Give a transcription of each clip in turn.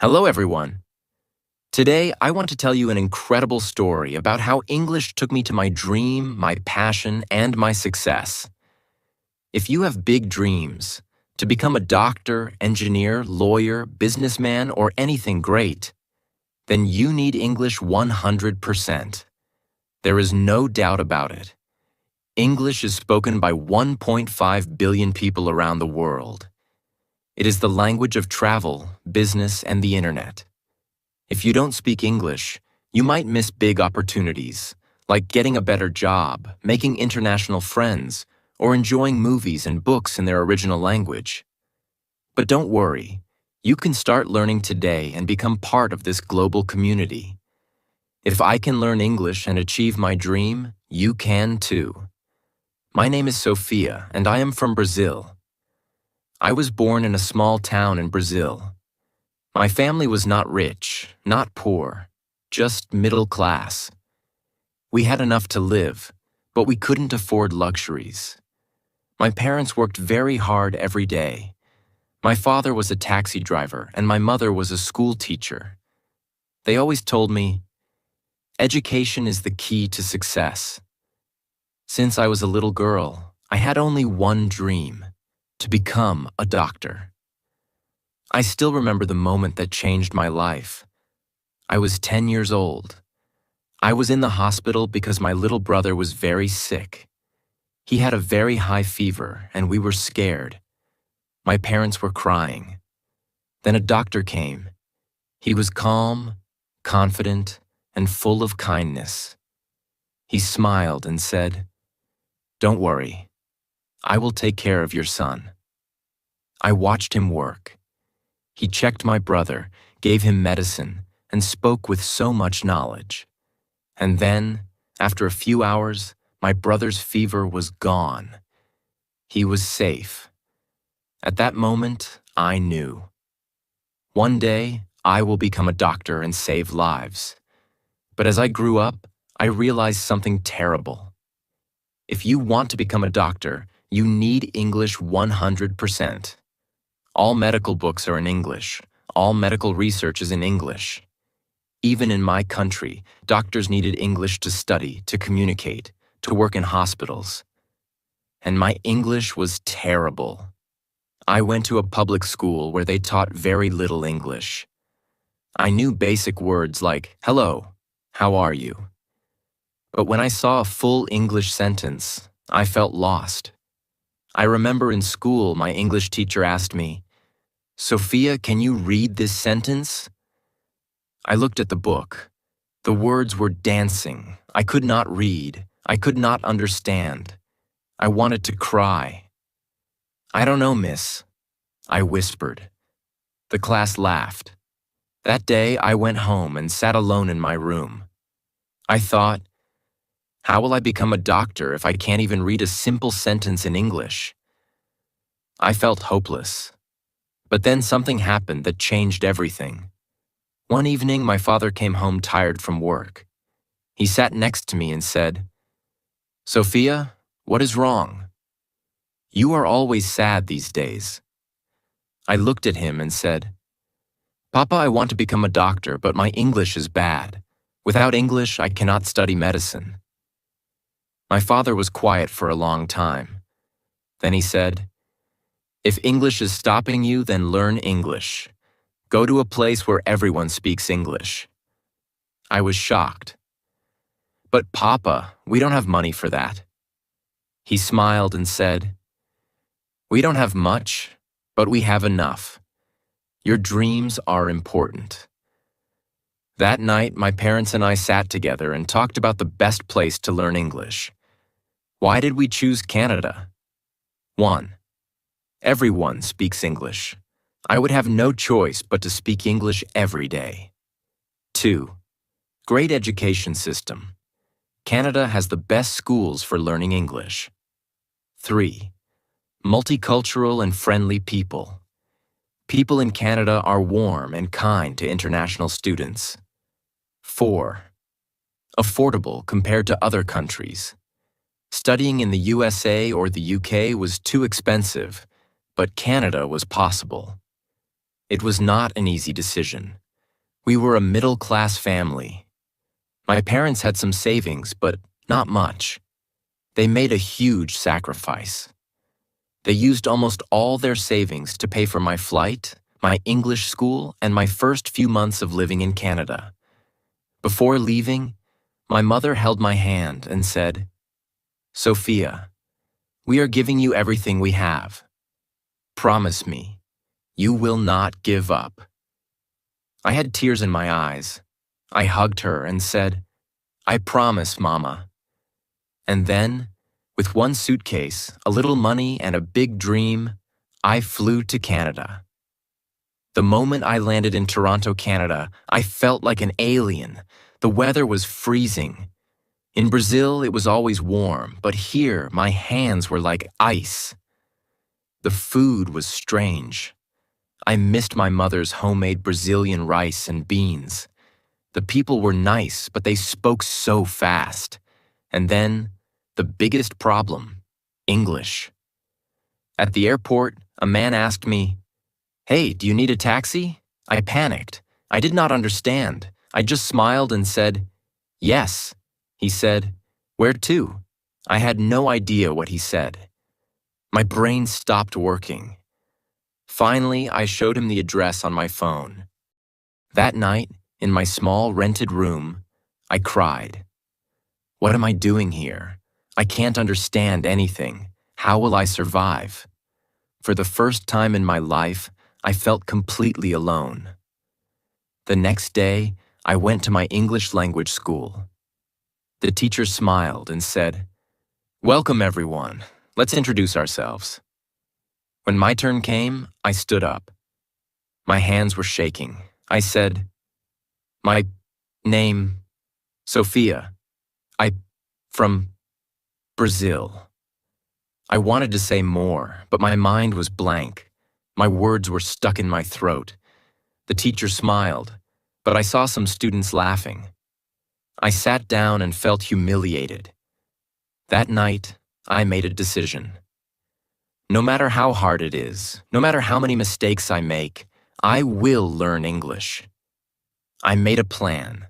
Hello, everyone. Today, I want to tell you an incredible story about how English took me to my dream, my passion, and my success. If you have big dreams, to become a doctor, engineer, lawyer, businessman, or anything great, then you need English 100%. There is no doubt about it. English is spoken by 1.5 billion people around the world. It is the language of travel, business, and the internet. If you don't speak English, you might miss big opportunities, like getting a better job, making international friends, or enjoying movies and books in their original language. But don't worry, you can start learning today and become part of this global community. If I can learn English and achieve my dream, you can too. My name is Sophia, and I am from Brazil. I was born in a small town in Brazil. My family was not rich, not poor, just middle class. We had enough to live, but we couldn't afford luxuries. My parents worked very hard every day. My father was a taxi driver and my mother was a school teacher. They always told me, education is the key to success. Since I was a little girl, I had only one dream, to become a doctor. I still remember the moment that changed my life. I was 10 years old. I was in the hospital because my little brother was very sick. He had a very high fever and we were scared. My parents were crying. Then a doctor came. He was calm, confident, and full of kindness. He smiled and said, "Don't worry. I will take care of your son." I watched him work. He checked my brother, gave him medicine, and spoke with so much knowledge. And then, after a few hours, my brother's fever was gone. He was safe. At that moment, I knew. One day, I will become a doctor and save lives. But as I grew up, I realized something terrible. If you want to become a doctor, you need English 100%. All medical books are in English. All medical research is in English. Even in my country, doctors needed English to study, to communicate, to work in hospitals. And my English was terrible. I went to a public school where they taught very little English. I knew basic words like, "Hello, how are you?" But when I saw a full English sentence, I felt lost. I remember in school my English teacher asked me, "Sophia, can you read this sentence?" I looked at the book. The words were dancing. I could not read. I could not understand. I wanted to cry. "I don't know, miss," I whispered. The class laughed. That day I went home and sat alone in my room. I thought, how will I become a doctor if I can't even read a simple sentence in English? I felt hopeless. But then something happened that changed everything. One evening, my father came home tired from work. He sat next to me and said, "Sophia, what is wrong? You are always sad these days." I looked at him and said, "Papa, I want to become a doctor, but my English is bad. Without English, I cannot study medicine." My father was quiet for a long time. Then he said, "If English is stopping you, then learn English. Go to a place where everyone speaks English." I was shocked. "But Papa, we don't have money for that." He smiled and said, "We don't have much, but we have enough. Your dreams are important." That night, my parents and I sat together and talked about the best place to learn English. Why did we choose Canada? 1. Everyone speaks English. I would have no choice but to speak English every day. 2. Great education system. Canada has the best schools for learning English. 3. Multicultural and friendly people. People in Canada are warm and kind to international students. 4. Affordable compared to other countries. Studying in the USA or the UK was too expensive, but Canada was possible. It was not an easy decision. We were a middle-class family. My parents had some savings, but not much. They made a huge sacrifice. They used almost all their savings to pay for my flight, my English school, and my first few months of living in Canada. Before leaving, my mother held my hand and said, "Sophia, we are giving you everything we have. Promise me, you will not give up." I had tears in my eyes. I hugged her and said, "I promise, Mama." And then, with one suitcase, a little money, and a big dream, I flew to Canada. The moment I landed in Toronto, Canada, I felt like an alien. The weather was freezing. In Brazil, it was always warm, but here, my hands were like ice. The food was strange. I missed my mother's homemade Brazilian rice and beans. The people were nice, but they spoke so fast. And then, the biggest problem, English. At the airport, a man asked me, "Hey, do you need a taxi?" I panicked. I did not understand. I just smiled and said, "Yes." He said, "Where to?" I had no idea what he said. My brain stopped working. Finally, I showed him the address on my phone. That night, in my small rented room, I cried. What am I doing here? I can't understand anything. How will I survive? For the first time in my life, I felt completely alone. The next day, I went to my English language school. The teacher smiled and said, "Welcome, everyone. Let's introduce ourselves." When my turn came, I stood up. My hands were shaking. I said, "My name, Sophia. From Brazil." I wanted to say more, but my mind was blank. My words were stuck in my throat. The teacher smiled, but I saw some students laughing. I sat down and felt humiliated. That night, I made a decision. No matter how hard it is, no matter how many mistakes I make, I will learn English. I made a plan.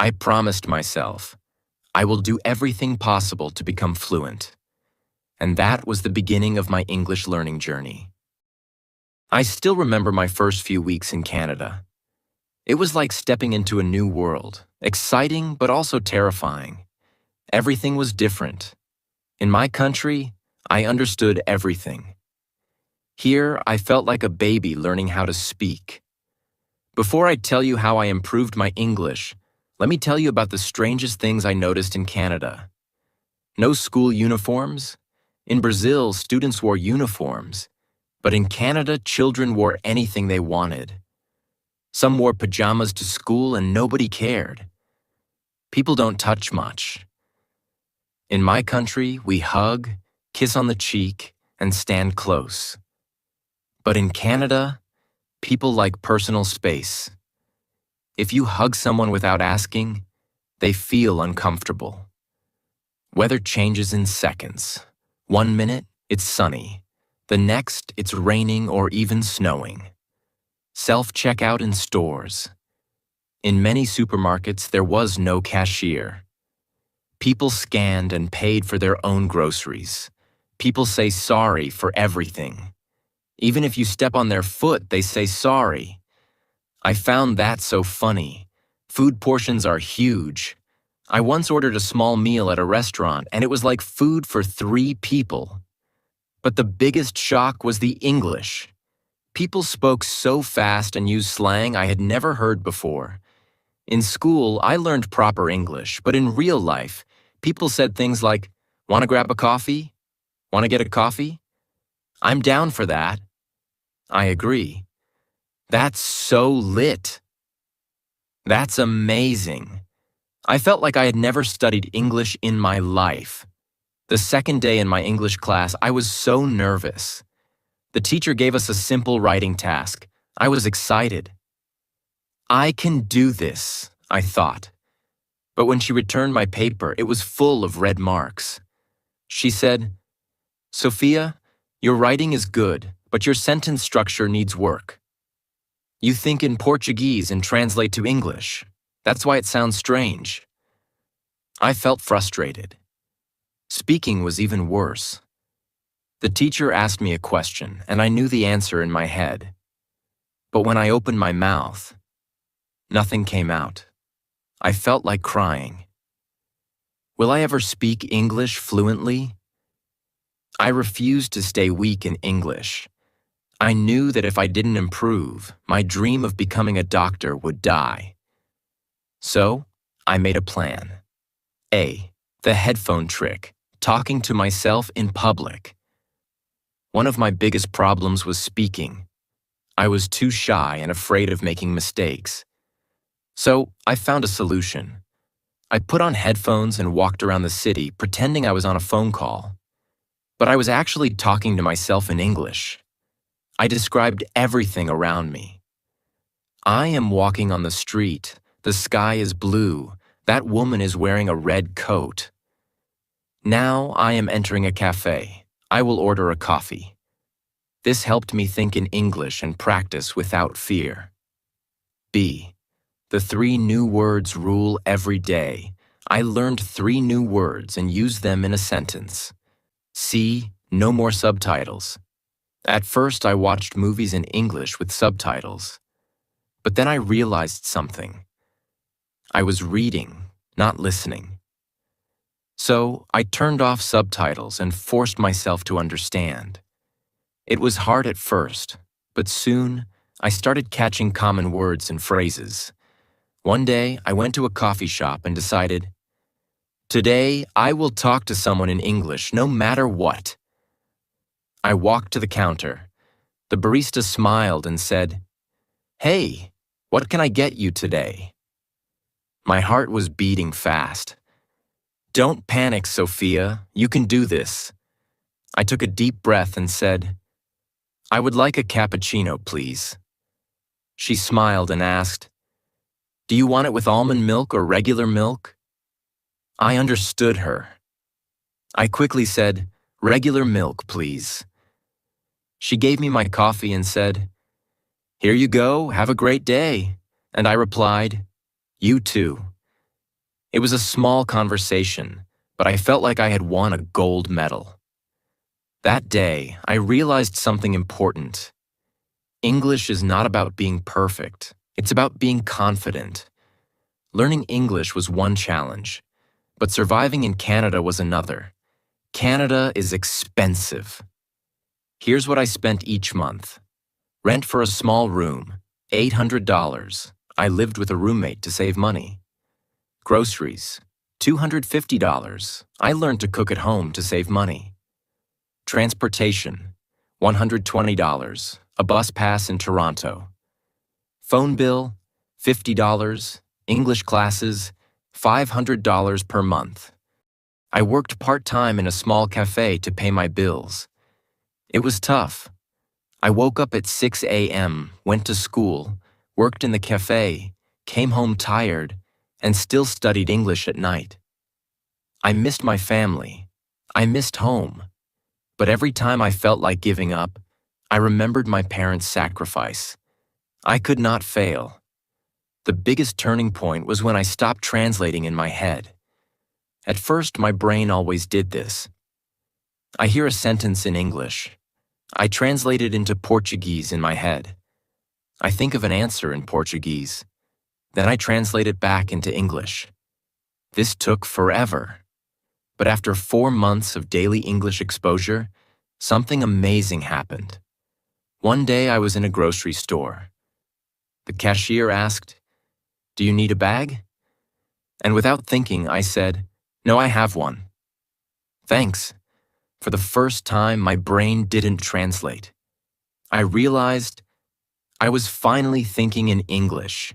I promised myself, I will do everything possible to become fluent. And that was the beginning of my English learning journey. I still remember my first few weeks in Canada. It was like stepping into a new world, exciting but also terrifying. Everything was different. In my country, I understood everything. Here, I felt like a baby learning how to speak. Before I tell you how I improved my English, let me tell you about the strangest things I noticed in Canada. No school uniforms. In Brazil, students wore uniforms. But in Canada, children wore anything they wanted. Some wore pajamas to school and nobody cared. People don't touch much. In my country, we hug, kiss on the cheek, and stand close. But in Canada, people like personal space. If you hug someone without asking, they feel uncomfortable. Weather changes in seconds. 1 minute, it's sunny. The next, it's raining or even snowing. Self-checkout in stores. In many supermarkets, there was no cashier. People scanned and paid for their own groceries. People say sorry for everything. Even if you step on their foot, they say sorry. I found that so funny. Food portions are huge. I once ordered a small meal at a restaurant, and it was like food for 3 people. But the biggest shock was the English. People spoke so fast and used slang I had never heard before. In school, I learned proper English, but in real life, people said things like, "Want to grab a coffee? Want to get a coffee? I'm down for that." I agree. That's so lit. That's amazing. I felt like I had never studied English in my life. The second day in my English class, I was so nervous. The teacher gave us a simple writing task. I was excited. I can do this, I thought. But when she returned my paper, it was full of red marks. She said, "Sophia, your writing is good, but your sentence structure needs work." You think in Portuguese and translate to English. That's why it sounds strange. I felt frustrated. Speaking was even worse. The teacher asked me a question, and I knew the answer in my head. But when I opened my mouth, nothing came out. I felt like crying. Will I ever speak English fluently? I refused to stay weak in English. I knew that if I didn't improve, my dream of becoming a doctor would die. So, I made a plan. A. The headphone trick, talking to myself in public. One of my biggest problems was speaking. I was too shy and afraid of making mistakes. So, I found a solution. I put on headphones and walked around the city pretending I was on a phone call. But I was actually talking to myself in English. I described everything around me. I am walking on the street. The sky is blue. That woman is wearing a red coat. Now I am entering a cafe. I will order a coffee. This helped me think in English and practice without fear. B. The 3 new words rule every day. I learned 3 new words and used them in a sentence. C. No more subtitles. At first, I watched movies in English with subtitles. But then I realized something. I was reading, not listening. So I turned off subtitles and forced myself to understand. It was hard at first, but soon I started catching common words and phrases. One day, I went to a coffee shop and decided, today, I will talk to someone in English no matter what. I walked to the counter. The barista smiled and said, "Hey, what can I get you today?" My heart was beating fast. "Don't panic, Sophia. You can do this." I took a deep breath and said, "I would like a cappuccino, please." She smiled and asked, "Do you want it with almond milk or regular milk?" I understood her. I quickly said, "Regular milk, please." She gave me my coffee and said, "Here you go, have a great day." And I replied, "You too." It was a small conversation, but I felt like I had won a gold medal. That day, I realized something important. English is not about being perfect. It's about being confident. Learning English was one challenge, but surviving in Canada was another. Canada is expensive. Here's what I spent each month. Rent for a small room, $800. I lived with a roommate to save money. Groceries, $250. I learned to cook at home to save money. Transportation, $120. A bus pass in Toronto. Phone bill, $50. English classes, $500 per month. I worked part-time in a small cafe to pay my bills. It was tough. I woke up at 6 a.m., went to school, worked in the cafe, came home tired, and still studied English at night. I missed my family. I missed home. But every time I felt like giving up, I remembered my parents' sacrifice. I could not fail. The biggest turning point was when I stopped translating in my head. At first, my brain always did this. I hear a sentence in English. I translate it into Portuguese in my head. I think of an answer in Portuguese. Then I translate it back into English. This took forever. But after 4 months of daily English exposure, something amazing happened. One day I was in a grocery store. The cashier asked, "Do you need a bag?" And without thinking, I said, "No, I have one." "Thanks." For the first time, my brain didn't translate. I realized I was finally thinking in English.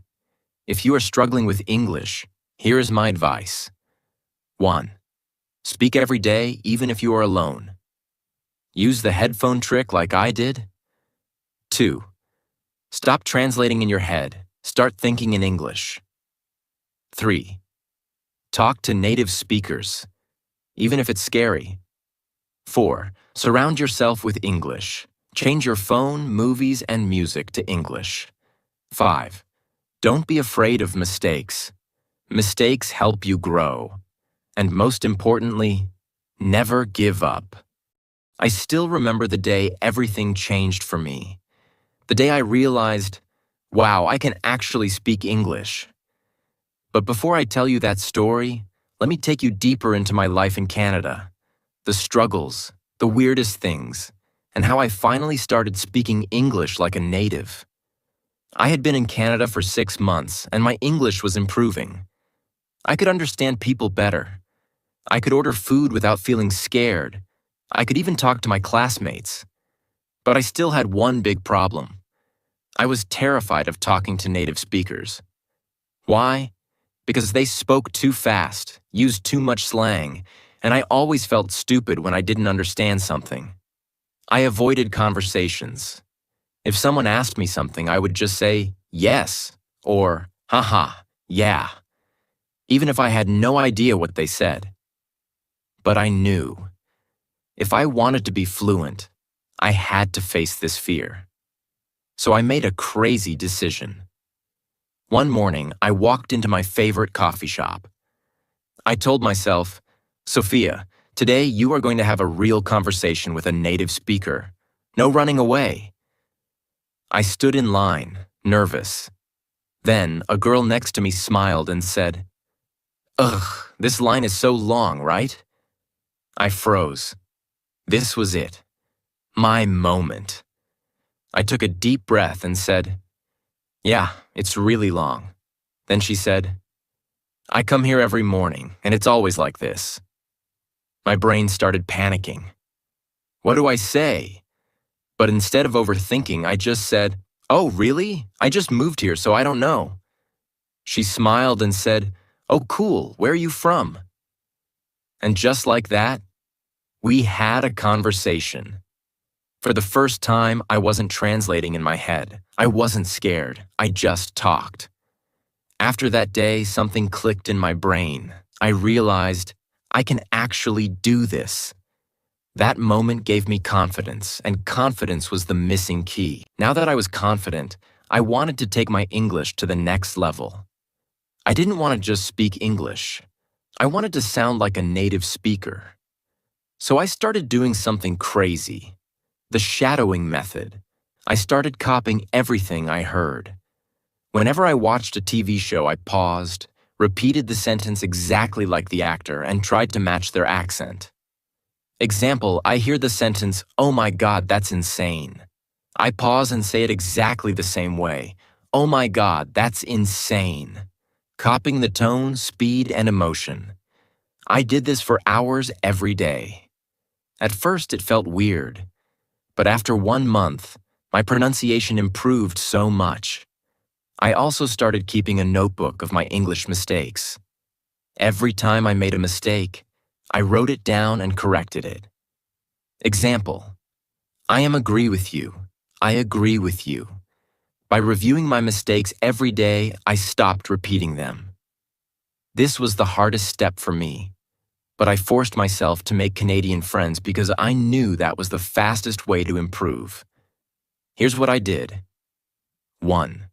If you are struggling with English, here is my advice. 1. Speak every day, even if you are alone. Use the headphone trick like I did. 2. Stop translating in your head. Start thinking in English. 3. Talk to native speakers, even if it's scary. 4. Surround yourself with English. Change your phone, movies, and music to English. 5. Don't be afraid of mistakes. Mistakes help you grow. And most importantly, never give up. I still remember the day everything changed for me. The day I realized, wow, I can actually speak English. But before I tell you that story, let me take you deeper into my life in Canada. The struggles, the weirdest things, and how I finally started speaking English like a native. I had been in Canada for 6 months, and my English was improving. I could understand people better. I could order food without feeling scared. I could even talk to my classmates. But I still had one big problem. I was terrified of talking to native speakers. Why? Because they spoke too fast, used too much slang, and I always felt stupid when I didn't understand something. I avoided conversations. If someone asked me something, I would just say, yes, or, haha, yeah, even if I had no idea what they said. But I knew. If I wanted to be fluent, I had to face this fear. So I made a crazy decision. One morning, I walked into my favorite coffee shop. I told myself, Sophia, today you are going to have a real conversation with a native speaker. No running away. I stood in line, nervous. Then, a girl next to me smiled and said, Ugh, this line is so long, right? I froze. This was it. My moment. I took a deep breath and said, Yeah, it's really long. Then she said, I come here every morning, and it's always like this. My brain started panicking. What do I say? But instead of overthinking, I just said, Oh, really? I just moved here, so I don't know. She smiled and said, Oh, cool, where are you from? And just like that, we had a conversation. For the first time, I wasn't translating in my head. I wasn't scared. I just talked. After that day, something clicked in my brain. I realized I can actually do this. That moment gave me confidence, and confidence was the missing key. Now that I was confident, I wanted to take my English to the next level. I didn't want to just speak English. I wanted to sound like a native speaker. So I started doing something crazy. The shadowing method. I started copying everything I heard. Whenever I watched a TV show, I paused, repeated the sentence exactly like the actor, and tried to match their accent. Example, I hear the sentence, Oh my God, that's insane. I pause and say it exactly the same way. Oh my God, that's insane. Copying the tone, speed, and emotion. I did this for hours every day. At first, it felt weird. But after 1 month, my pronunciation improved so much. I also started keeping a notebook of my English mistakes. Every time I made a mistake, I wrote it down and corrected it. Example, I agree with you. I agree with you. By reviewing my mistakes every day, I stopped repeating them. This was the hardest step for me, but I forced myself to make Canadian friends because I knew that was the fastest way to improve. Here's what I did. 1.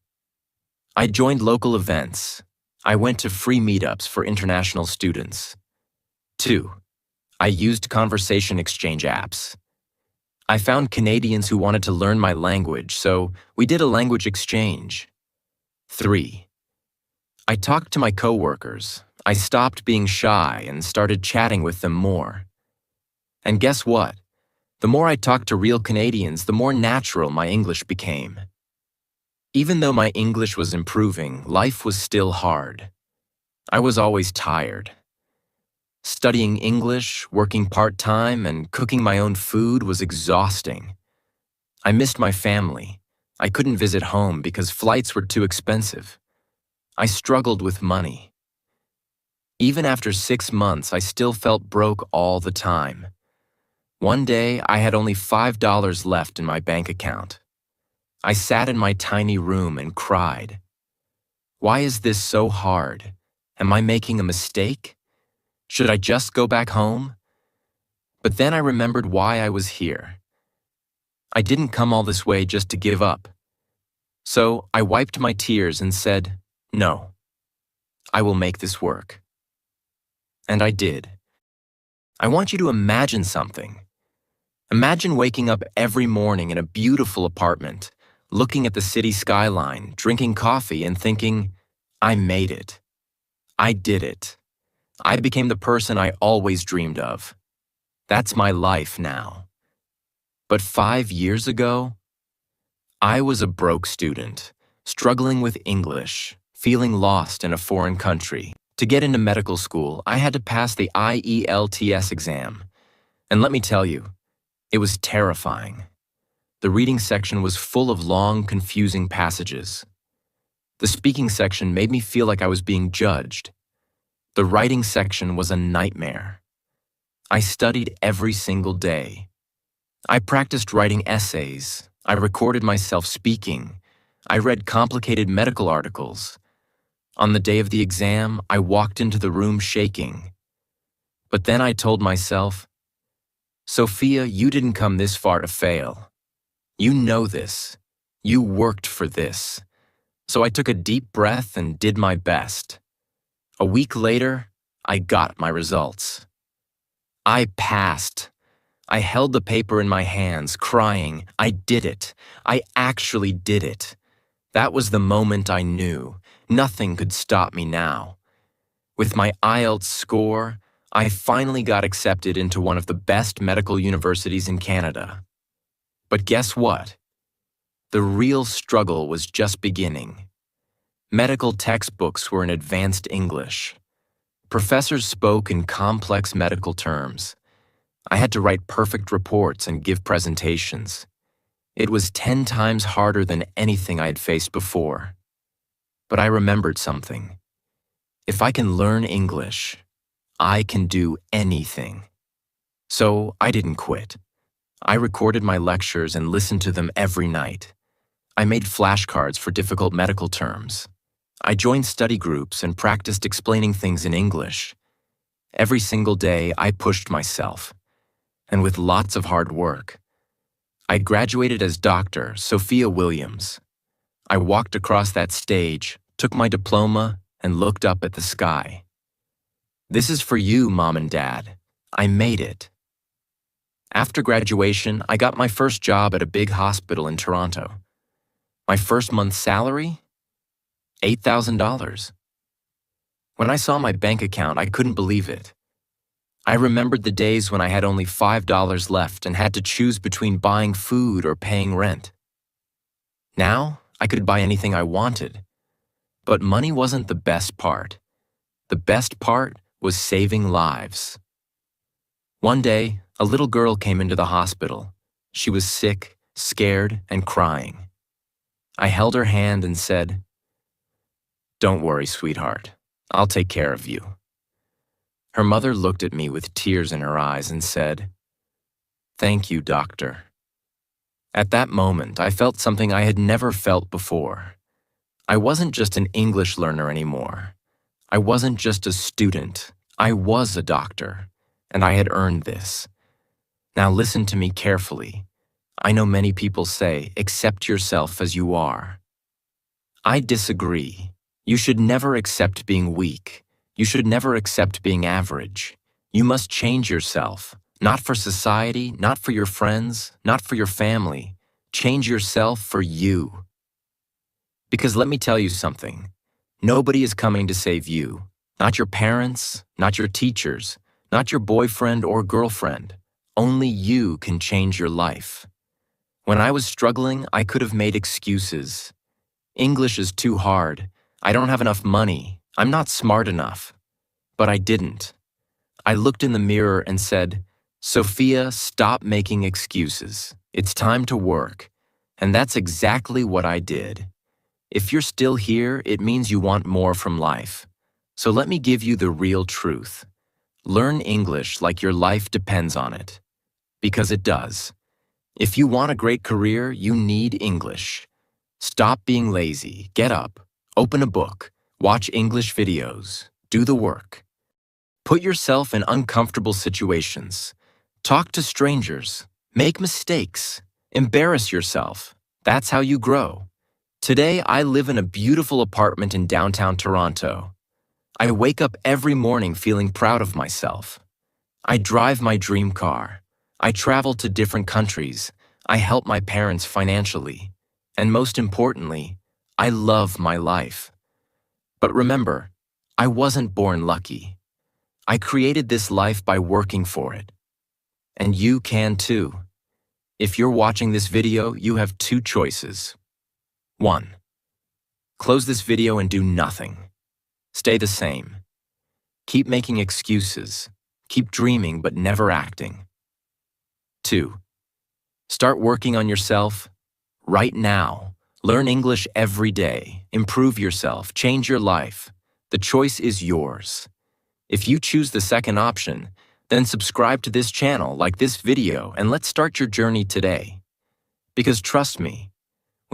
I joined local events. I went to free meetups for international students. 2. I used conversation exchange apps. I found Canadians who wanted to learn my language, so we did a language exchange. 3. I talked to my coworkers. I stopped being shy and started chatting with them more. And guess what? The more I talked to real Canadians, the more natural my English became. Even though my English was improving, life was still hard. I was always tired. Studying English, working part-time, and cooking my own food was exhausting. I missed my family. I couldn't visit home because flights were too expensive. I struggled with money. Even after 6 months, I still felt broke all the time. One day, I had only $5 left in my bank account. I sat in my tiny room and cried. Why is this so hard? Am I making a mistake? Should I just go back home? But then I remembered why I was here. I didn't come all this way just to give up. So I wiped my tears and said, "No, I will make this work." And I did. I want you to imagine something. Imagine waking up every morning in a beautiful apartment, looking at the city skyline, drinking coffee, and thinking, I made it. I did it. I became the person I always dreamed of. That's my life now. But 5 years ago, I was a broke student, struggling with English, feeling lost in a foreign country. To get into medical school, I had to pass the IELTS exam. And let me tell you, it was terrifying. The reading section was full of long, confusing passages. The speaking section made me feel like I was being judged. The writing section was a nightmare. I studied every single day. I practiced writing essays. I recorded myself speaking. I read complicated medical articles. On the day of the exam, I walked into the room shaking. But then I told myself, Sophia, you didn't come this far to fail. You know this. You worked for this. So I took a deep breath and did my best. A week later, I got my results. I passed. I held the paper in my hands, crying, I did it. I actually did it. That was the moment I knew. Nothing could stop me now. With my IELTS score, I finally got accepted into one of the best medical universities in Canada. But guess what? The real struggle was just beginning. Medical textbooks were in advanced English. Professors spoke in complex medical terms. I had to write perfect reports and give presentations. It was 10 times harder than anything I had faced before. But I remembered something. If I can learn English, I can do anything. So I didn't quit. I recorded my lectures and listened to them every night. I made flashcards for difficult medical terms. I joined study groups and practiced explaining things in English. Every single day, I pushed myself. And with lots of hard work, I graduated as Dr. Sophia Williams. I walked across that stage, took my diploma, and looked up at the sky. This is for you, Mom and Dad. I made it. After graduation, I got my first job at a big hospital in Toronto. My first month's salary? $8,000. When I saw my bank account, I couldn't believe it. I remembered the days when I had only $5 left and had to choose between buying food or paying rent. Now, I could buy anything I wanted. But money wasn't the best part. The best part was saving lives. One day, a little girl came into the hospital. She was sick, scared, and crying. I held her hand and said, "Don't worry, sweetheart. I'll take care of you." Her mother looked at me with tears in her eyes and said, "Thank you, doctor." At that moment, I felt something I had never felt before. I wasn't just an English learner anymore. I wasn't just a student. I was a doctor, and I had earned this. Now listen to me carefully. I know many people say, accept yourself as you are. I disagree. You should never accept being weak. You should never accept being average. You must change yourself, not for society, not for your friends, not for your family. Change yourself for you. Because let me tell you something. Nobody is coming to save you. Not your parents, not your teachers, not your boyfriend or girlfriend. Only you can change your life. When I was struggling, I could have made excuses. English is too hard. I don't have enough money. I'm not smart enough. But I didn't. I looked in the mirror and said, Sophia, stop making excuses. It's time to work. And that's exactly what I did. If you're still here, it means you want more from life. So let me give you the real truth. Learn English like your life depends on it. Because it does. If you want a great career, you need English. Stop being lazy. Get up. Open a book. Watch English videos. Do the work. Put yourself in uncomfortable situations. Talk to strangers. Make mistakes. Embarrass yourself. That's how you grow. Today, I live in a beautiful apartment in downtown Toronto. I wake up every morning feeling proud of myself. I drive my dream car. I travel to different countries. I help my parents financially. And most importantly, I love my life. But remember, I wasn't born lucky. I created this life by working for it. And you can too. If you're watching this video, you have two choices. 1. Close this video and do nothing. Stay the same. Keep making excuses. Keep dreaming but never acting. 2. Start working on yourself right now. Learn English every day. Improve yourself. Change your life. The choice is yours. If you choose the second option, then subscribe to this channel, like this video, and let's start your journey today. Because trust me,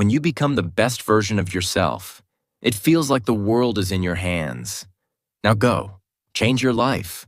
when you become the best version of yourself, it feels like the world is in your hands. Now go, change your life.